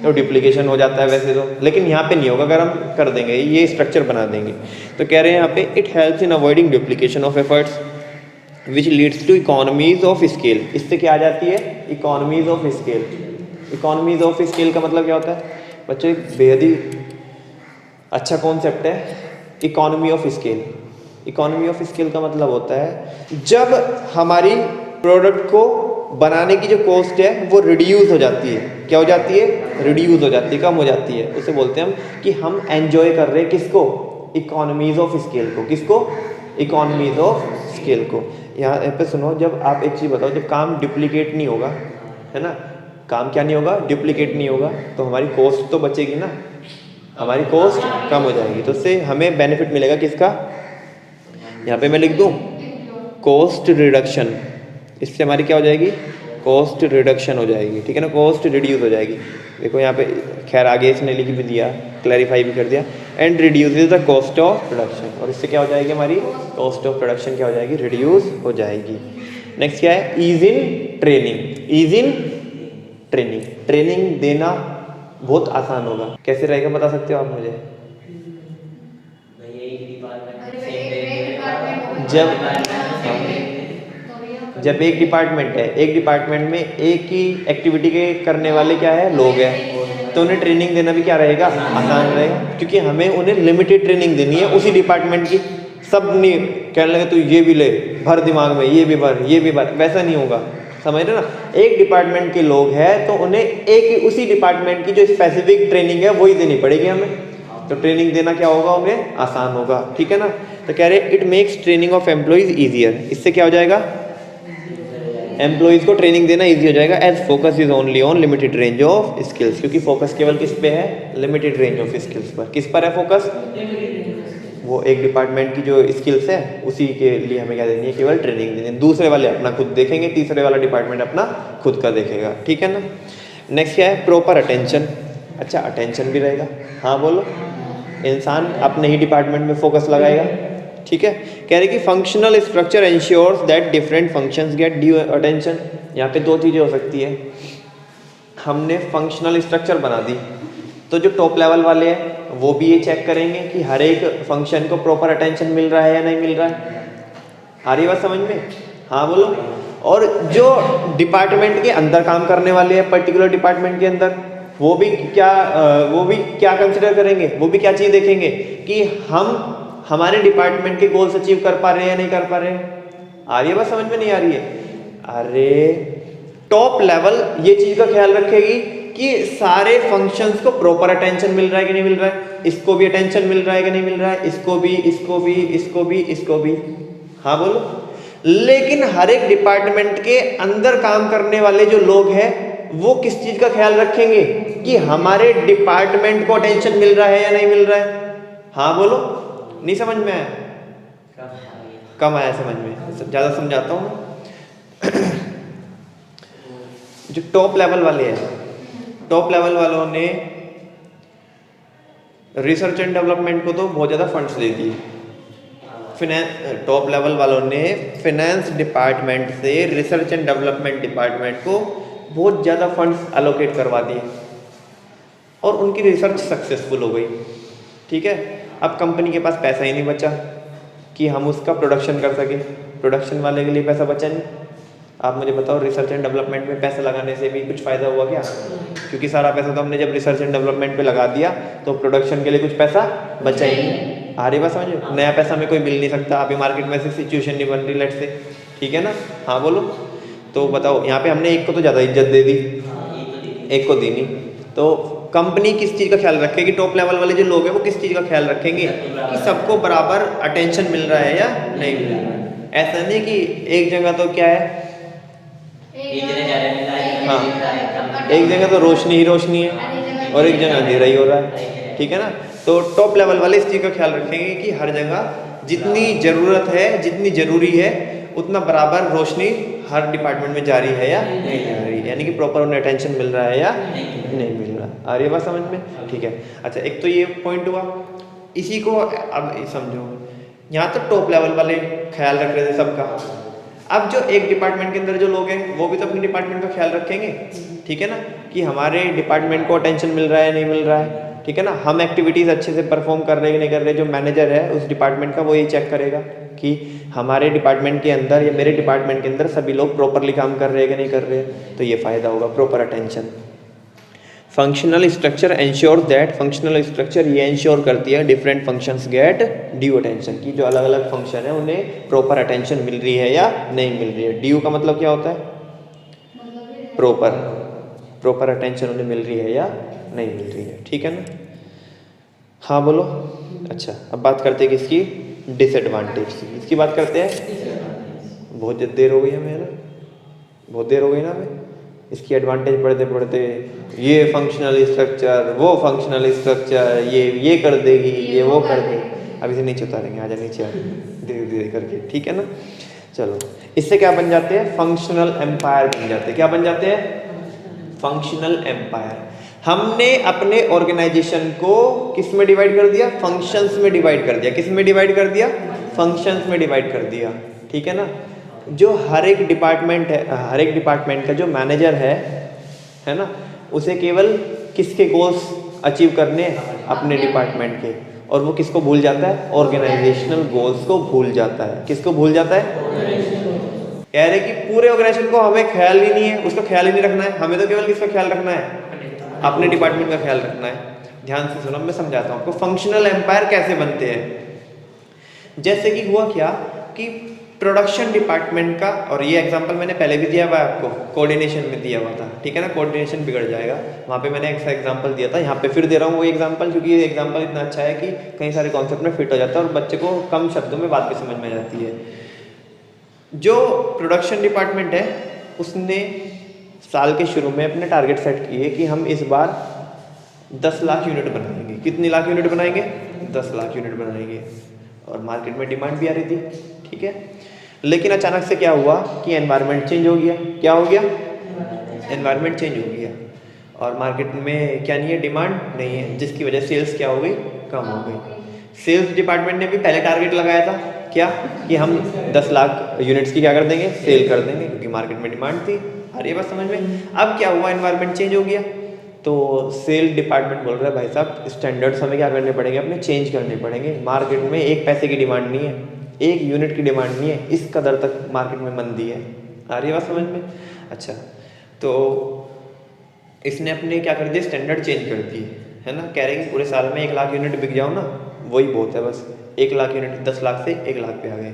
तो डुप्लीकेशन हो जाता है वैसे तो। लेकिन यहाँ पे नहीं होगा, अगर हम कर देंगे, ये स्ट्रक्चर बना देंगे। तो कह रहे हैं यहाँ पे, it helps in avoiding duplication of efforts which leads to economies of scale. इससे क्या आ जाती है, economies of scale. Economies of scale का मतलब क्या होता है बच्चों, एक बेहद ही अच्छा कॉन्सेप्ट है economy of scale. Economy of scale का मतलब होता है जब हमारी प्रोडक्ट को बनाने की जो कॉस्ट है वो रिड्यूस हो जाती है। क्या हो जाती है, रिड्यूस हो जाती है, कम हो जाती है। उसे बोलते हैं हम कि हम एंजॉय कर रहे हैं किसको, इकोनॉमीज ऑफ स्केल को। किसको, इकोनॉमीज ऑफ स्केल को। यहाँ पे सुनो, जब आप एक चीज़ बताओ, जब काम डुप्लीकेट नहीं होगा, है ना, काम क्या नहीं होगा, डुप्लीकेट नहीं होगा, तो हमारी कॉस्ट तो बचेगी ना, हमारी कॉस्ट कम हो जाएगी। तो उससे हमें बेनिफिट मिलेगा किसका, यहाँ पे मैं लिख दूँ कॉस्ट रिडक्शन। इससे हमारी क्या हो जाएगी, कॉस्ट रिडक्शन हो जाएगी, ठीक है ना, कॉस्ट रिड्यूस हो जाएगी। देखो यहाँ पे खैर आगे इसने लिख भी दिया, क्लैरिफाई भी कर दिया, and reduces the cost of production. और इससे क्या हो जाएगी, हमारी कॉस्ट ऑफ प्रोडक्शन क्या हो जाएगी, रिड्यूस हो जाएगी। नेक्स्ट क्या है, ease in training. Ease in training, training देना बहुत आसान होगा। कैसे रहेगा बता सकते हो आप मुझे, जब एक डिपार्टमेंट है, एक डिपार्टमेंट में एक ही एक्टिविटी के करने वाले क्या है, लोग हैं, तो उन्हें ट्रेनिंग देना भी क्या रहेगा, आसान रहेगा, क्योंकि हमें उन्हें लिमिटेड ट्रेनिंग देनी है उसी डिपार्टमेंट की। सब नहीं कहने लगे तो ये भी ले भर दिमाग में, ये भी भर, ये भी भर, वैसा नहीं होगा, समझ रहे ना। एक डिपार्टमेंट के लोग हैं तो उन्हें एक उसी डिपार्टमेंट की जो स्पेसिफिक ट्रेनिंग है वही देनी पड़ेगी हमें, तो ट्रेनिंग देना क्या होगा, उन्हें आसान होगा, ठीक है ना। तो कह रहे it makes training of employees easier. इससे क्या हो जाएगा, एम्प्लॉइज को ट्रेनिंग देना इजी हो जाएगा। As focus is only on limited range of skills, क्योंकि फोकस केवल किस पे है, लिमिटेड रेंज ऑफ स्किल्स पर। किस पर है फोकस, वो एक डिपार्टमेंट की जो स्किल्स है उसी के लिए हमें क्या देनी है, केवल ट्रेनिंग देनी है। दूसरे वाले अपना खुद देखेंगे, तीसरे वाला डिपार्टमेंट अपना खुद का देखेगा, ठीक है ना। नेक्स्ट क्या है, प्रॉपर अटेंशन। अच्छा, अटेंशन भी रहेगा, हाँ बोलो, इंसान अपने ही डिपार्टमेंट में फोकस लगाएगा, ठीक है। कह रहे कि functional structure ensures that different functions get due attention. यहाँ पे दो चीज़ें हो सकती है, हमने फंक्शनल स्ट्रक्चर बना दी, तो जो टॉप लेवल वाले हैं वो भी ये चेक करेंगे कि हर एक फंक्शन को प्रॉपर अटेंशन मिल रहा है या नहीं मिल रहा है। आ रही बात समझ में, हाँ बोलो। और जो डिपार्टमेंट के अंदर काम करने वाले हैं, पर्टिकुलर डिपार्टमेंट के अंदर, वो भी क्या कंसिडर करेंगे, वो भी क्या चीज़ देखेंगे कि हम हमारे डिपार्टमेंट के गोल्स अचीव कर पा रहे हैं या नहीं कर पा रहे हैं। आ रही है बात समझ में, नहीं आ रही है। अरे टॉप लेवल ये चीज़ का ख्याल रखेगी कि सारे फंक्शंस को प्रॉपर अटेंशन मिल रहा है कि नहीं मिल रहा है, इसको भी अटेंशन मिल रहा है कि नहीं मिल रहा है, इसको भी, इसको भी, इसको भी, इसको भी, हाँ बोलो। लेकिन हर एक डिपार्टमेंट के अंदर काम करने वाले जो लोग हैं वो किस चीज का ख्याल रखेंगे कि हमारे डिपार्टमेंट को अटेंशन मिल रहा है या नहीं मिल रहा है। हाँ बोलो, नहीं समझ में आया, कम आया समझ में, ज्यादा समझाता हूँ। जो टॉप लेवल वाले हैं, टॉप लेवल वालों ने रिसर्च एंड डेवलपमेंट को तो बहुत ज़्यादा फंड्स दे दिए। टॉप लेवल वालों ने फिनेंस डिपार्टमेंट से रिसर्च एंड डेवलपमेंट डिपार्टमेंट को बहुत ज़्यादा फंड्स एलोकेट करवा दिए और उनकी रिसर्च सक्सेसफुल हो गई, ठीक है। अब कंपनी के पास पैसा ही नहीं बचा कि हम उसका प्रोडक्शन कर सके, प्रोडक्शन वाले के लिए पैसा बचा नहीं। आप मुझे बताओ, रिसर्च एंड डेवलपमेंट में पैसा लगाने से भी कुछ फ़ायदा हुआ क्या? क्योंकि सारा पैसा तो हमने जब रिसर्च एंड डेवलपमेंट पे लगा दिया तो प्रोडक्शन के लिए कुछ पैसा बचा ही नहीं। आ रही बात समझो, नया पैसा हमें कोई मिल नहीं सकता, अभी मार्केट में ऐसी सिचुएशन नहीं बन रही, लेट्स से ठीक है ना? हाँ बोलो। तो बताओ, यहाँ पे हमने एक को तो ज़्यादा इज्जत दे दी, एक को दी नहीं। तो कंपनी किस चीज़ का ख्याल रखेगी? टॉप लेवल वाले जो लोग हैं वो किस चीज़ का ख्याल रखेंगे कि सबको बराबर अटेंशन मिल रहा है या नहीं मिल रहा है। ऐसा नहीं कि एक जगह तो क्या है, हाँ, एक जगह तो रोशनी ही रोशनी है और एक जगह अंधेरा ही हो रहा है, ठीक है ना? तो टॉप लेवल वाले इस चीज़ का ख्याल रखेंगे कि हर जगह जितनी ज़रूरत है, जितनी ज़रूरी है, उतना बराबर रोशनी हर डिपार्टमेंट में जारी है या नहीं जा रही है, यानी कि प्रॉपर उन्हें अटेंशन मिल रहा है या नहीं मिल रहा। आ रही है बात समझ में? ठीक है। अच्छा, एक तो ये पॉइंट हुआ। इसी को अब समझो, यहाँ तो टॉप लेवल वाले ख्याल रख रहे थे सबका। अब जो एक डिपार्टमेंट के अंदर जो लोग हैं वो भी तो अपने डिपार्टमेंट का ख्याल रखेंगे, ठीक है ना? कि हमारे डिपार्टमेंट को अटेंशन मिल रहा है नहीं मिल रहा है, ठीक है ना? हम एक्टिविटीज़ अच्छे से परफॉर्म कर रहे हैं नहीं कर रहे। जो मैनेजर है उस डिपार्टमेंट का वो ये चेक करेगा कि हमारे डिपार्टमेंट के अंदर या मेरे डिपार्टमेंट के अंदर सभी लोग प्रॉपरली काम कर रहे हैं कि नहीं कर रहे हैं। तो ये फ़ायदा होगा, proper attention. Functional structure ensure that, functional structure ये एंश्योर करती है different functions get due attention, की जो अलग अलग फंक्शन है उन्हें प्रॉपर अटेंशन मिल रही है या नहीं मिल रही है। ड्यू का मतलब क्या होता है? प्रॉपर अटेंशन उन्हें मिल रही है या नहीं मिल रही है, ठीक है ना? हाँ बोलो। अच्छा, अब बात करते हैं किसकी? डिसएडवांटेज की। इसकी बात करते हैं। बहुत देर हो गई हमें ना, बहुत देर हो गई ना हमें। इसकी एडवांटेज पढ़ते पढ़ते ये फंक्शनल स्ट्रक्चर, वो फंक्शनल स्ट्रक्चर, ये कर देगी, ये वो कर देगी। अब इसे नीचे उतारेंगे, आजा नीचे आ, धीरे धीरे करके, ठीक है ना? चलो, इससे क्या बन जाते हैं? फंक्शनल एम्पायर बन जाते हैं। क्या बन जाते हैं? Functional empire. हमने अपने ऑर्गेनाइजेशन को किस में डिवाइड कर दिया? फंक्शंस में डिवाइड कर दिया। किस में डिवाइड कर दिया? फंक्शंस में डिवाइड कर दिया, ठीक है ना? जो हर एक डिपार्टमेंट है, हर एक डिपार्टमेंट का जो मैनेजर है ना, उसे केवल किसके गोल्स अचीव करने हैं? अपने डिपार्टमेंट के। और वो किसको भूल जाता है? ऑर्गेनाइजेशनल गोल्स को भूल जाता है। किसको भूल जाता है? कह रहे कि पूरे ऑर्गेनाइजेशन को हमें ख्याल ही नहीं है, उसका ख्याल ही नहीं रखना है। हमें तो केवल किसका ख्याल रखना है? अपने डिपार्टमेंट का ख्याल रखना है। ध्यान से सुनो, मैं समझाता हूँ आपको फंक्शनल एम्पायर कैसे बनते हैं। जैसे कि हुआ क्या कि प्रोडक्शन डिपार्टमेंट का, और ये एग्जांपल मैंने पहले भी दिया हुआ है आपको, कोऑर्डिनेशन में दिया हुआ था, ठीक है ना? कोऑर्डिनेशन बिगड़ जाएगा, वहाँ पे मैंने एक एग्जांपल दिया था, यहाँ पे फिर दे रहा हूँ वो एग्जांपल, क्योंकि ये एग्जांपल इतना अच्छा है कि कई सारे कॉन्सेप्ट में फिट हो जाता है और बच्चे को कम शब्दों में बात भी समझ में जाती है। जो प्रोडक्शन डिपार्टमेंट है उसने साल के शुरू में अपने टारगेट सेट किए कि हम इस बार 10 लाख यूनिट बनाएंगे। कितनी लाख यूनिट बनाएंगे? 10 लाख यूनिट बनाएंगे। और मार्केट में डिमांड भी आ रही थी, ठीक है? लेकिन अचानक से क्या हुआ कि एनवायरनमेंट चेंज हो गया। क्या हो गया? एनवायरनमेंट चेंज हो गया और मार्केट में क्या नहीं है? डिमांड नहीं है, जिसकी वजह से सेल्स क्या हो गई? कम हो गई। सेल्स डिपार्टमेंट ने भी पहले टारगेट लगाया था क्या कि हम 10 लाख यूनिट्स की क्या कर देंगे? सेल कर देंगे, क्योंकि मार्केट में डिमांड थी। अरे बस समझ में। अब क्या हुआ? एनवायरनमेंट चेंज हो गया तो सेल डिपार्टमेंट बोल रहा है भाई साहब स्टैंडर्ड्स हमें क्या करने पड़ेंगे? अपने चेंज करने पड़ेंगे। मार्केट में एक पैसे की डिमांड नहीं है, एक यूनिट की डिमांड नहीं है, इस कदर तक मार्केट में मंदी है। आ रही है बात समझ में? अच्छा, तो इसने अपने क्या कर दिया? स्टैंडर्ड चेंज कर दिए, है ना? कह रहे हैं कि पूरे साल में 1 लाख यूनिट बिक जाओ ना, वही बहुत है बस। 1 लाख यूनिट 10 लाख से 1 लाख पे आ गए।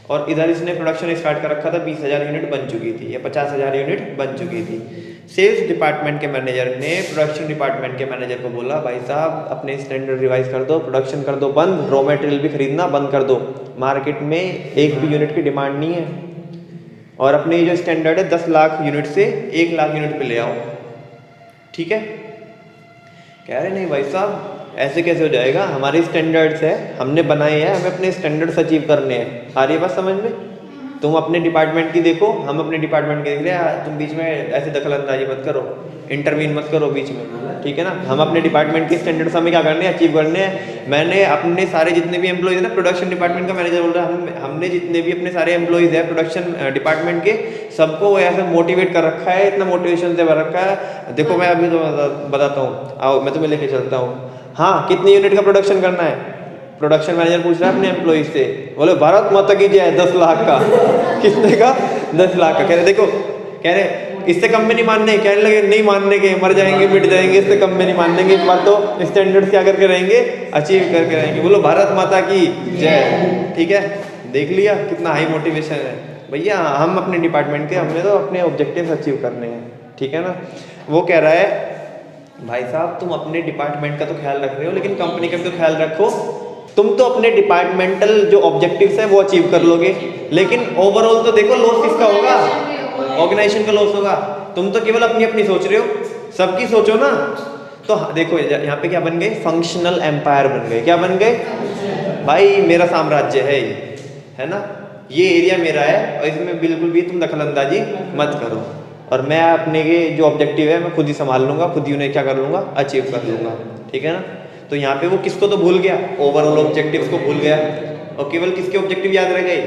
और इधर इसने प्रोडक्शन स्टार्ट कर रखा था, 20,000 यूनिट बन चुकी थी या 50,000 यूनिट बन चुकी थी। सेल्स डिपार्टमेंट के मैनेजर ने प्रोडक्शन डिपार्टमेंट के मैनेजर को बोला भाई साहब अपने स्टैंडर्ड रिवाइज कर दो, प्रोडक्शन कर दो बंद, रॉ मटेरियल भी खरीदना बंद कर दो, मार्केट में एक भी यूनिट की डिमांड नहीं है। और अपने जो स्टैंडर्ड है 10 लाख यूनिट से 1 लाख यूनिट पे ले आओ, ठीक है? कह रहे नहीं भाई साहब ऐसे कैसे हो जाएगा? हमारे स्टैंडर्ड्स है, हमने बनाए हैं, हमें अपने स्टैंडर्ड्स अचीव करने हैं। आ रही है बात समझ में? तुम अपने डिपार्टमेंट की देखो, हम अपने डिपार्टमेंट की देख रहे हैं। तुम बीच में ऐसे दखल अंदाजी मत करो, इंटरवीन मत करो बीच में, ठीक है ना? हम अपने डिपार्टमेंट के स्टैंडर्ड्स हमें क्या करने हैं? अचीव करने हैं। मैंने अपने सारे जितने भी एम्प्लॉइज हैं ना, प्रोडक्शन डिपार्टमेंट का मैनेजर बोल रहा है, हमने जितने भी अपने सारे एम्प्लॉइज हैं प्रोडक्शन डिपार्टमेंट के, सबको ऐसे मोटिवेट कर रखा है, इतना मोटिवेशन से भर रखा है। देखो मैं अभी तो बताता हूँ, आओ मैं तुम्हें लेके चलता हूँ। हाँ, कितनी यूनिट का प्रोडक्शन करना है? प्रोडक्शन मैनेजर पूछ रहा है अपने एम्प्लॉइज से, बोले भारत माता की जय 10 लाख का। कितने का? 10 लाख का। कह रहे देखो, कह रहे इससे कम में नहीं मानने। कहने लगे नहीं मानने के, मर जाएंगे मिट जाएंगे, इससे कम में नहीं मानेंगे। इस बार तो स्टैंडर्ड क्या करके रहेंगे? अचीव करके रहेंगे। बोलो भारत माता की जय, ठीक है? देख लिया कितना हाई मोटिवेशन है। भैया हम अपने डिपार्टमेंट के, हमने तो अपने ऑब्जेक्टिव्स अचीव करने हैं, ठीक है ना। वो कह रहा है भाई साहब तुम अपने डिपार्टमेंट का तो ख्याल रख रहे हो, लेकिन कंपनी का भी तो ख्याल रखो। तुम तो अपने डिपार्टमेंटल जो ऑब्जेक्टिव्स हैं वो अचीव कर लोगे, लेकिन ओवरऑल तो देखो लॉस किसका होगा, ऑर्गेनाइजेशन का लॉस होगा। तुम तो केवल अपनी अपनी सोच रहे हो, सबकी सोचो ना। तो देखो यहाँ पे क्या बन गए, फंक्शनल एम्पायर बन गए। क्या बन गए भाई, मेरा साम्राज्य है ये, है ना, ये एरिया मेरा है और इसमें बिल्कुल भी तुम दखलंदाजी मत करो, और मैं अपने के जो ऑब्जेक्टिव है मैं खुद ही संभाल लूंगा, खुद ही उन्हें क्या कर लूंगा, अचीव कर लूंगा, ठीक है ना। तो यहाँ पे वो किसको तो भूल गया, ओवरऑल ऑब्जेक्टिव्स को भूल गया, और केवल किसके ऑब्जेक्टिव याद रह गए,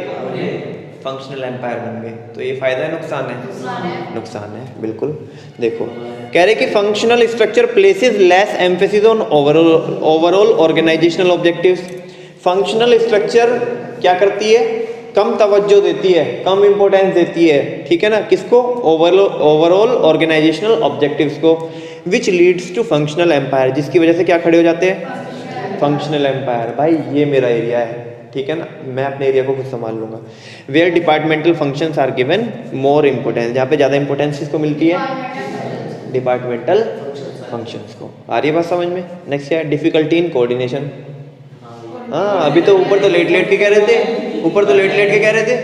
फंक्शनल एम्पायर बन गए। तो ये फायदा है नुकसान है, नुकसान है बिल्कुल। देखो कह रहे कि functional structure places less emphasis on overall organizational objectives. Functional structure क्या करती है, कम तवज्जो देती है, कम इंपॉर्टेंस देती है, ठीक है ना, किसको, ओवरऑल ऑर्गेनाइजेशनल ऑब्जेक्टिव्स को, which leads to functional empire, जिसकी वजह से क्या खड़े हो जाते हैं, फंक्शनल एम्पायर। भाई ये मेरा एरिया है, ठीक है ना, मैं अपने एरिया को खुद संभाल लूंगा। Where departmental functions are given more importance, जहाँ पे ज़्यादा इंपॉर्टेंस किसको मिलती है, डिपार्टमेंटल फंक्शंस को। आ रही है बात समझ में। नेक्स्ट क्या है, डिफिकल्टी इन कोऑर्डिनेशन। हाँ अभी तो ऊपर तो लेट लेट के कह रहे थे, ऊपर तो लेट लेट के कह रहे थे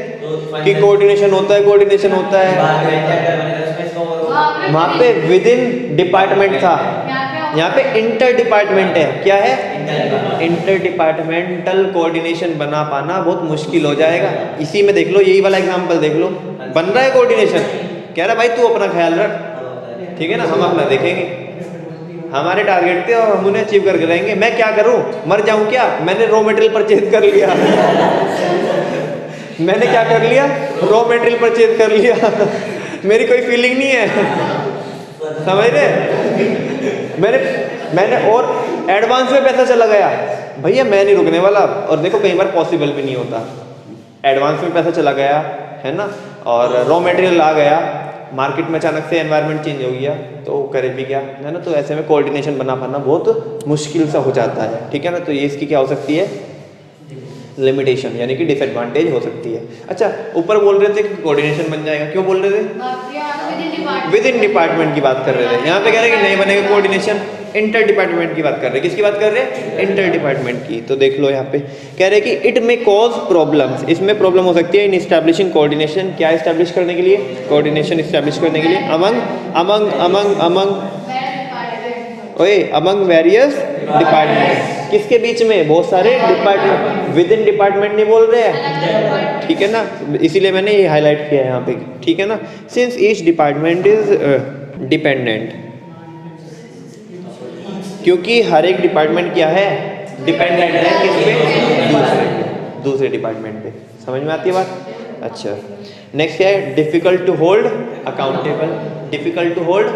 कि कोऑर्डिनेशन होता है, कोऑर्डिनेशन होता है। वहाँ पे विद इन डिपार्टमेंट था, यहाँ पे इंटर डिपार्टमेंट है। क्या है, इंटर डिपार्टमेंटल कोऑर्डिनेशन बना पाना बहुत मुश्किल हो जाएगा। इसी में देख लो, यही वाला एग्जांपल देख लो, बन रहा है कोऑर्डिनेशन, कह रहा भाई तू अपना ख्याल रख, ठीक है ना, हम अपना देखेंगे, हमारे टारगेट थे और हम उन्हें अचीव करके रहेंगे। मैं क्या करूं, मर जाऊं क्या, मैंने रॉ मटेरियल परचेज कर लिया मैंने क्या कर लिया, रॉ मटेरियल परचेज कर लिया मेरी कोई फीलिंग नहीं है, समझ रहे। मैंने और एडवांस में पैसा चला गया, भैया मैं नहीं रुकने वाला। और देखो कई बार पॉसिबल भी नहीं होता, एडवांस में पैसा चला गया है ना, और रॉ मटेरियल आ गया, मार्केट में अचानक से एनवायरनमेंट चेंज हो गया, तो करे भी क्या, है ना। तो ऐसे में कोऑर्डिनेशन बना पाना बहुत मुश्किल सा हो जाता है, ठीक है ना। तो ये इसकी क्या हो सकती है, लिमिटेशन, यानी कि डिसएडवांटेज हो सकती है। अच्छा ऊपर बोल रहे थे कि कोऑर्डिनेशन बन जाएगा, क्यों बोल रहे थे, विद इन डिपार्टमेंट की बात कर रहे थे। यहाँ पे कह रहे हैं कि नहीं बनेगा कोऑर्डिनेशन, इंटर डिपार्टमेंट की बात कर रहे हैं। किसकी बात कर रहे हैं, इंटर डिपार्टमेंट की। तो देख लो यहाँ पे कह रहे हैं कि इट में कॉज प्रॉब्लम्स, इसमें प्रॉब्लम हो सकती है इन एस्टैब्लिशिंग कोऑर्डिनेशन, क्या एस्टैब्लिश करने के लिए, कोऑर्डिनेशन एस्टैब्लिश करने के लिए, अमंग वेरियस डिपार्टमेंट्स, किसके बीच में, बहुत सारे डिपार्टमेंट, विद इन डिपार्टमेंट नहीं बोल रहे हैं, ठीक है ना, इसीलिए मैंने ये हाईलाइट किया है यहाँ पे, ठीक है ना। Since each department is dependent, क्योंकि हर एक डिपार्टमेंट क्या है, डिपेंडेंट है किस पे, दूसरे डिपार्टमेंट पे। समझ में आती है बात। अच्छा नेक्स्ट क्या है, difficult to hold accountable, difficult to hold.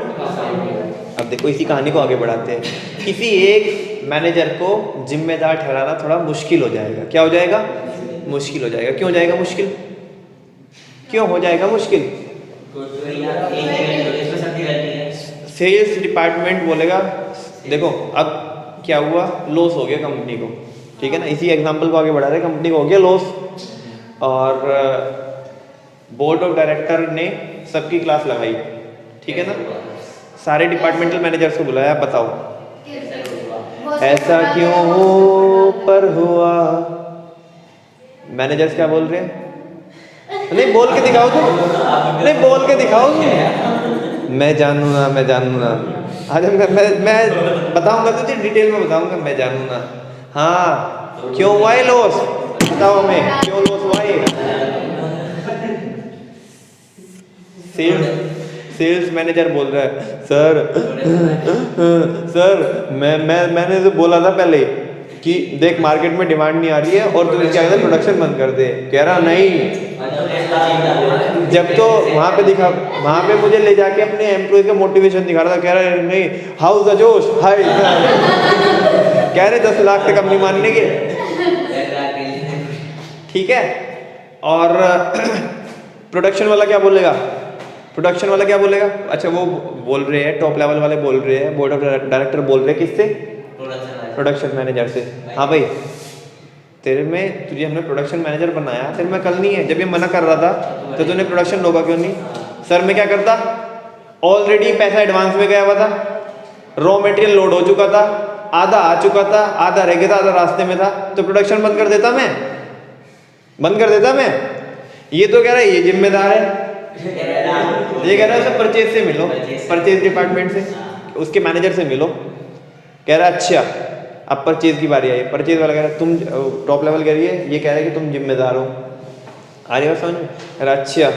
अब देखो इसी कहानी को आगे बढ़ाते हैं। किसी एक मैनेजर को जिम्मेदार ठहराना थोड़ा मुश्किल हो जाएगा। क्या हो जाएगा, मुश्किल हो जाएगा। क्यों हो जाएगा मुश्किल, क्यों हो जाएगा मुश्किल, सेल्स डिपार्टमेंट बोलेगा देखो अब क्या हुआ, लॉस हो गया कंपनी को, ठीक है ना, इसी एग्जांपल को आगे बढ़ा रहे, कंपनी को हो गया लॉस, और बोर्ड ऑफ डायरेक्टर ने सबकी क्लास लगाई, ठीक है ना, सारे डिपार्टमेंटल मैनेजर्स को बुलाया, बताओ ऐसा क्यों पर हुआ। मैनेजर्स क्या बोल रहे हैं, नहीं बोल के दिखाओ तुम, नहीं बोल के दिखाओ तुम, मैं जानू ना, मैं जानू ना, आज मैं बताऊंगा तुझे, डिटेल में बताऊंगा, मैं जानू ना। हाँ क्यों हुआ है लॉस, बताओ हमें क्यों लॉस हुआ है। सेल्स मैनेजर बोल रहा है, सर मैंने तो बोला था पहले कि देख मार्केट में डिमांड नहीं आ रही है और तुम क्या कहते प्रोडक्शन बंद कर दे। कह रहा नहीं, जब तो वहाँ पे दिखा, वहाँ पे मुझे ले जाके अपने एम्प्लॉय का मोटिवेशन दिखा रहा था, कह रहा है नहीं हाउस द जोश हाई, कह रहे 10 लाख तक अपनी मानने के, ठीक है। और प्रोडक्शन वाला क्या बोलेगा, प्रोडक्शन वाला क्या बोलेगा, अच्छा वो बोल रहे हैं टॉप लेवल वाले बोल रहे हैं, बोर्ड ऑफ डायरेक्टर बोल रहे हैं किससे, प्रोडक्शन मैनेजर से, हाँ भाई तेरे में तुझे हमने प्रोडक्शन मैनेजर बनाया, तेरे में कल नहीं है। जब ये मना कर रहा था तो तूने प्रोडक्शन रोका क्यों नहीं? सर मैं क्या करता, ऑलरेडी पैसा एडवांस में गया हुआ था, रॉ मटेरियल लोड हो चुका था, आधा आ चुका था, आधा रह गया था, आधा रास्ते में था, तो प्रोडक्शन बंद कर देता मैं, बंद कर देता मैं। ये तो कह रहा है ये जिम्मेदार है, ये कह रहा है उसे परचेज से मिलो, परचेज डिपार्टमेंट से, उसके मैनेजर से मिलो। कह रहा है अच्छा अब परचेज की बारी आई। परचेज वाला कह रहा है तुम टॉप लेवल कह रही है, ये कह रहा है कि तुम जिम्मेदार हो। आ रही बात समझ में? कह रहा अच्छा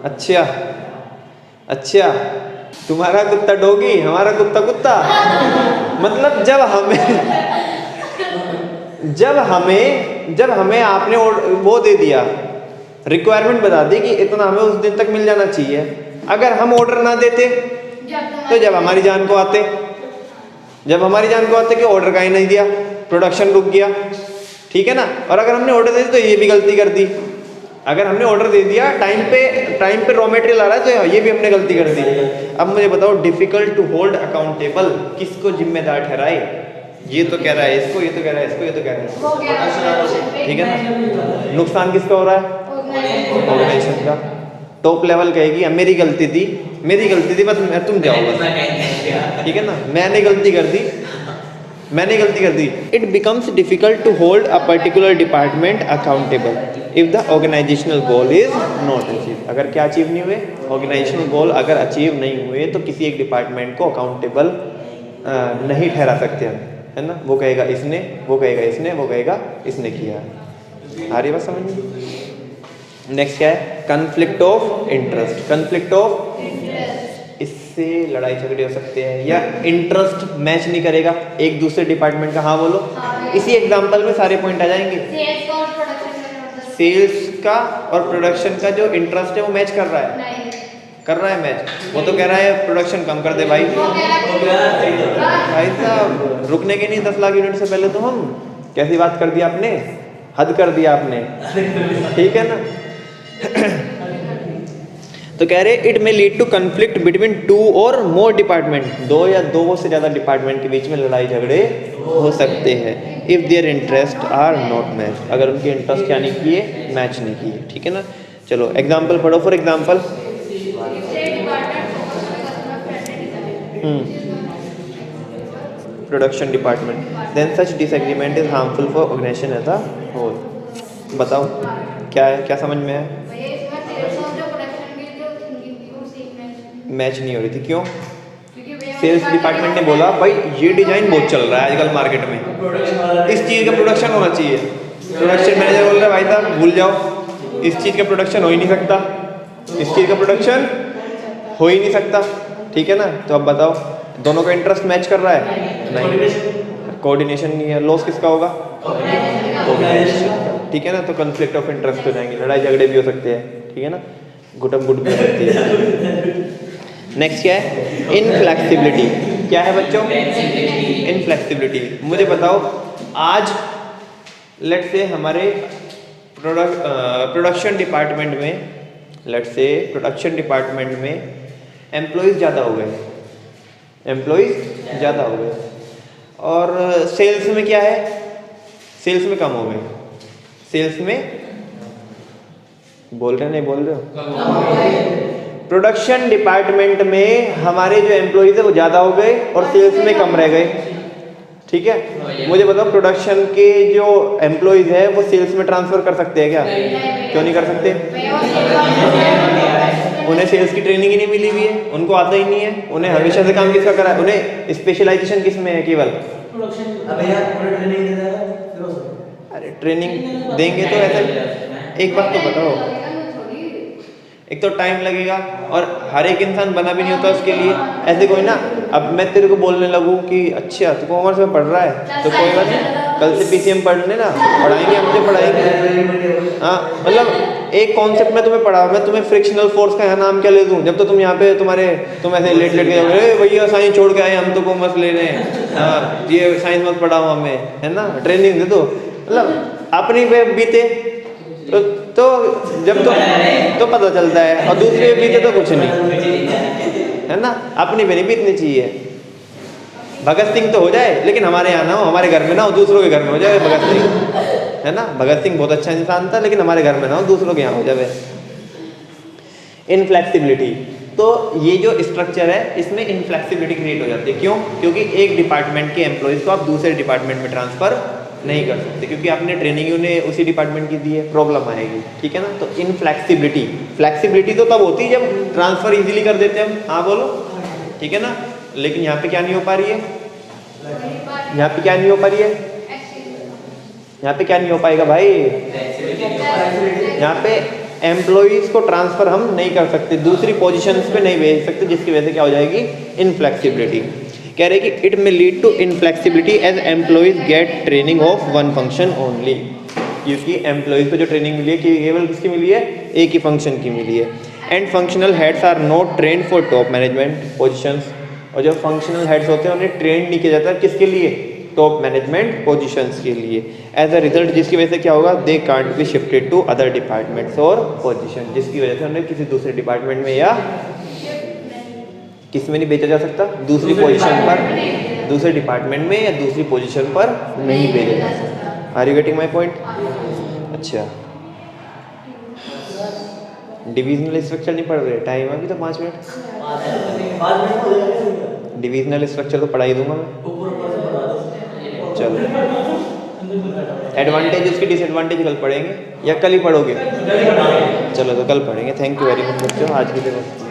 अच्छा अच्छा, तुम्हारा कुत्ता डॉगी, हमारा कुत्ता कुत्ता। मतलब जब हमें आपने वो दे दिया, रिक्वायरमेंट बता दी कि इतना हमें उस दिन तक मिल जाना चाहिए, अगर हम ऑर्डर ना देते तो जब हमारी जान को आते, कि ऑर्डर का ही नहीं दिया, प्रोडक्शन रुक गया, ठीक है ना। और अगर हमने ऑर्डर दे दिया तो ये भी गलती कर दी। अगर हमने ऑर्डर दे दिया टाइम पे रॉ मटेरियल आ रहा है तो ये भी हमने गलती कर दी। अब मुझे बताओ डिफिकल्ट टू होल्ड अकाउंटेबल, किसको जिम्मेदार ठहराए? ये तो कह रहा है इसको, ये तो कह रहा है इसको, ये तो कह रहा है, ठीक है ना। नुकसान किसका हो रहा है? ऑर्गेनाइजेशन का। टॉप लेवल कहेगी मेरी गलती थी बस तुम जाओ बस, ठीक है ना, मैंने गलती कर दी। It becomes difficult to hold a particular department accountable if the organisational goal is not achieve. अगर क्या अचीव नहीं हुए? ऑर्गेनाइजेशनल गोल अगर अचीव नहीं हुए तो किसी एक डिपार्टमेंट को अकाउंटेबल नहीं ठहरा सकते हम, है ना। वो कहेगा इसने, वो कहेगा इसने, वो कहेगा इसने किया। आ रही बात समझ में? नेक्स्ट क्या है? Conflict of interest. Conflict of, इससे लड़ाई झगड़े हो सकते हैं या इंटरेस्ट मैच नहीं करेगा एक दूसरे डिपार्टमेंट का। हाँ बोलो। इसी एग्जांपल में सारे पॉइंट आ जाएंगे। सेल्स का और प्रोडक्शन का जो इंटरेस्ट है वो मैच कर रहा है मैच। वो तो कह रहा है प्रोडक्शन कम कर दे भाई साहब, रुकने के नहीं 10 लाख यूनिट से पहले तो हम, कैसी बात कर दी आपने, हद कर दिया आपने, ठीक है ना। तो कह रहे इट में लीड टू कंफ्लिक्ट बिटवीन 2 और मोर डिपार्टमेंट, 2 या 2 से ज़्यादा डिपार्टमेंट के बीच में लड़ाई झगड़े हो सकते हैं। If their interest are not match, अगर उनके इंटरेस्ट क्या नहीं किए, मैच नहीं किए, ठीक है ना। चलो एग्जाम्पल पढ़ो। For example production department, then such disagreement is harmful for organization as a whole. बताओ क्या है, क्या समझ में है? मैच नहीं हो रही थी, क्यों? सेल्स डिपार्टमेंट ने बोला भाई ये डिजाइन बहुत चल रहा है आजकल मार्केट में, इस चीज़ का प्रोडक्शन होना चाहिए। प्रोडक्शन मैनेजर बोल रहा है भाई साहब भूल जाओ, इस चीज़ का प्रोडक्शन हो ही नहीं सकता, इस चीज़ का प्रोडक्शन हो ही नहीं सकता, ठीक है ना। तो अब बताओ दोनों का इंटरेस्ट मैच कर रहा है? नहीं, कोऑर्डिनेशन नहीं है। लॉस किसका होगा? ऑर्गेनाइजेशन, ठीक है ना। तो कन्फ्लिक्ट ऑफ इंटरेस्ट हो जाएंगे, लड़ाई झगड़े भी हो सकते हैं, ठीक है ना, गुटम गुट भी हो सकती है। नेक्स्ट क्या है? इनफ्लेक्सिबिलिटी। क्या है बच्चों? इनफ्लेक्सिबिलिटी। मुझे बताओ आज लेट्स से हमारे प्रोडक्शन डिपार्टमेंट में एम्प्लॉइज़ ज़्यादा हो गए, और सेल्स में क्या है? सेल्स में कम हो गए। सेल्स में बोल रहे नहीं बोल रहे हो? प्रोडक्शन डिपार्टमेंट में हमारे जो एम्प्लॉइज है वो ज़्यादा हो गए और सेल्स में कम रह गए, ठीक है। मुझे बताओ प्रोडक्शन के जो एम्प्लॉइज है वो सेल्स में ट्रांसफ़र कर सकते हैं क्या? क्यों नहीं कर सकते? उन्हें सेल्स की ट्रेनिंग ही नहीं मिली हुई है, उनको आता ही नहीं है। उन्हें हमेशा से काम किसका करा है? उन्हें स्पेशलाइजेशन किस में है? केवल अरे ट्रेनिंग देंगे तो ऐसे, एक बात तो बताओ, एक तो टाइम लगेगा और हर एक इंसान बना भी नहीं होता उसके लिए। ऐसे कोई ना, अब मैं तेरे को बोलने लगूँ कि अच्छा तू कॉमर्स में पढ़ रहा है तो कोई बात नहीं, कल से PCM पढ़ने ना, पढ़ाएंगे, हम मुझे पढ़ाएंगे। हाँ मतलब एक कॉन्सेप्ट में तुम्हें पढ़ा, मैं तुम्हें फ्रिक्शनल फोर्स का नाम क्या ले दूँ, जब तो तुम यहाँ पे तुम ऐसे लेट के जाओगे भैया साइंस छोड़ के आए, हम तो कॉमर्स ले रहे हैं, हाँ ये साइंस मत पढ़ाओ हमें, है ना, ट्रेनिंग दे दो। मतलब अपनी पे बीते तो जब तो पता चलता है, और दूसरे पे बीते तो कुछ नहीं, है ना। अपनी पे नहीं बीतनी चाहिए, भगत सिंह तो हो जाए लेकिन हमारे यहाँ ना हो, हमारे घर में ना हो, दूसरों के घर में हो जाए भगत सिंह, है ना। भगत सिंह बहुत अच्छा इंसान था लेकिन हमारे घर में ना हो, दूसरों के यहाँ हो जाए। इनफ्लेक्सिबिलिटी, तो ये जो स्ट्रक्चर है इसमें इनफ्लेक्सिबिलिटी क्रिएट हो जाती है। क्यों? क्योंकि एक डिपार्टमेंट के एम्प्लॉयज़ को आप दूसरे डिपार्टमेंट में ट्रांसफ़र नहीं कर सकते, क्योंकि आपने ट्रेनिंग उन्हें उसी डिपार्टमेंट की दी है, प्रॉब्लम आएगी, ठीक है ना। तो इनफ्लेक्सिबिलिटी, फ्लेक्सिबिलिटी तो तब होती है जब ट्रांसफ़र इजीली कर देते हैं हम, हाँ बोलो, ठीक है ना। लेकिन यहाँ पे क्या नहीं हो पा रही है, यहाँ पे क्या नहीं हो पा रही है, यहाँ पे क्या नहीं हो पाएगा भाई, यहाँ पे एम्प्लॉइज को ट्रांसफर हम नहीं कर सकते, दूसरी पोजीशंस पे नहीं भेज सकते, जिसकी वजह से क्या हो जाएगी, इनफ्लेक्सिबिलिटी। कह रहे कि इट में lead to inflexibility as employees get training of one function only, क्योंकि एम्प्लॉइज को जो ट्रेनिंग मिली है कि केवल किसकी मिली है, एक ही फंक्शन की मिली है। And functional heads are not trained for top management positions, और जो फंक्शनल हेड्स होते हैं उन्हें ट्रेंड नहीं किया जाता किसके लिए, टॉप मैनेजमेंट पोजीशंस के लिए। एज अ रिजल्ट जिसकी वजह से क्या होगा, they can't be shifted to other departments और पोजीशन, जिसकी वजह से उन्हें किसी दूसरे डिपार्टमेंट में या किस में नहीं भेजा जा सकता, दूसरी पोजीशन पर, दूसरे डिपार्टमेंट में या दूसरी पोजीशन पर नहीं भेजा जा सकता। Are you getting my point? अच्छा, डिविजनल स्ट्रक्चर नहीं पढ़ रहे, टाइम अभी तो 5 मिनट, डिविजनल स्ट्रक्चर तो पढ़ा ही दूंगा मैं। चलो, एडवांटेज उसकी डिसएडवांटेज कल पढ़ेंगे या कल ही पढ़ोगे? चलो तो कल पढ़ेंगे। थैंक यू वेरी मच बच्चों, आज के लिए बस।